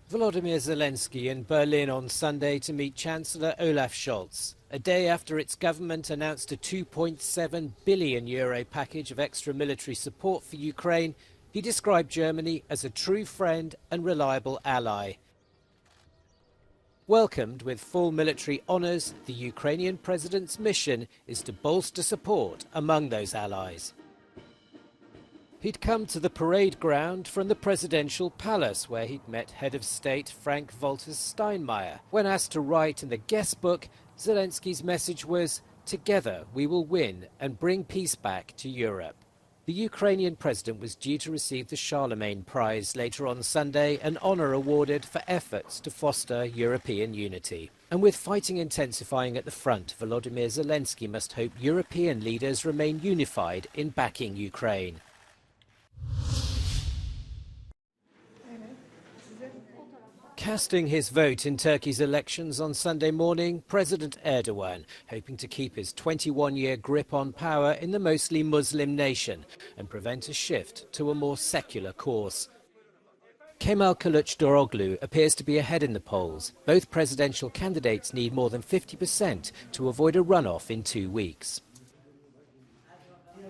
Volodymyr Zelensky in Berlin on Sunday to meet Chancellor Olaf Scholz. A day after its government announced a €2.7 billion package of extra military support for Ukraine, he described Germany as a true friend and reliable ally. Welcomed with full military honours, the Ukrainian President's mission is to bolster support among those allies. He'd come to the parade ground from the presidential palace, where he'd met head of state Frank-Walter Steinmeier. When asked to write in the guest book, Zelensky's message was, "Together we will win and bring peace back to Europe." The Ukrainian president was due to receive the Charlemagne Prize later on Sunday, an honour awarded for efforts to foster European unity. And with fighting intensifying at the front, Volodymyr Zelensky must hope European leaders remain unified in backing Ukraine. Casting his vote in Turkey's elections on Sunday morning, President Erdogan hoping to keep his 21-year grip on power in the mostly Muslim nation and prevent a shift to a more secular course. Kemal Kılıçdaroğlu appears to be ahead in the polls. Both presidential candidates need more than 50% to avoid a runoff in 2 weeks.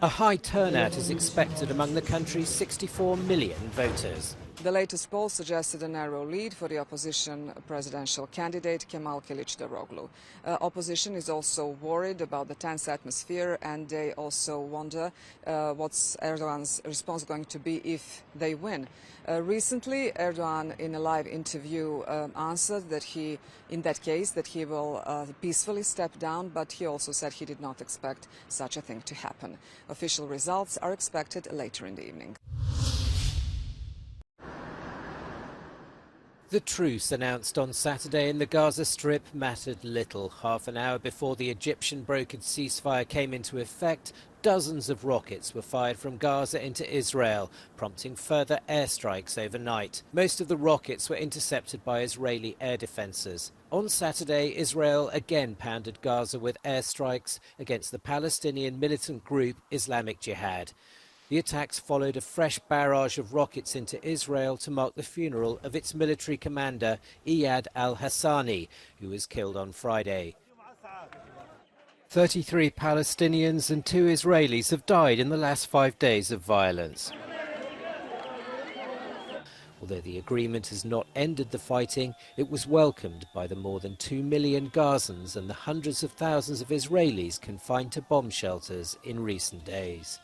A high turnout is expected among the country's 64 million voters. The latest poll suggested a narrow lead for the opposition presidential candidate Kemal Kılıçdaroğlu. Opposition is also worried about the tense atmosphere, and they also wonder what's Erdogan's response going to be if they win. Recently, Erdogan, in a live interview, answered that in that case, he will peacefully step down, but he also said he did not expect such a thing to happen. Official results are expected later in the evening. The truce announced on Saturday in the Gaza Strip mattered little. Half an hour before the Egyptian-brokered ceasefire came into effect, dozens of rockets were fired from Gaza into Israel, prompting further airstrikes overnight. Most of the rockets were intercepted by Israeli air defences. On Saturday, Israel again pounded Gaza with airstrikes against the Palestinian militant group Islamic Jihad. The attacks followed a fresh barrage of rockets into Israel to mark the funeral of its military commander, Iyad al-Hassani, who was killed on Friday. 33 Palestinians and 2 Israelis have died in the last 5 days of violence. Although the agreement has not ended the fighting, it was welcomed by the more than 2 million Gazans and the hundreds of thousands of Israelis confined to bomb shelters in recent days.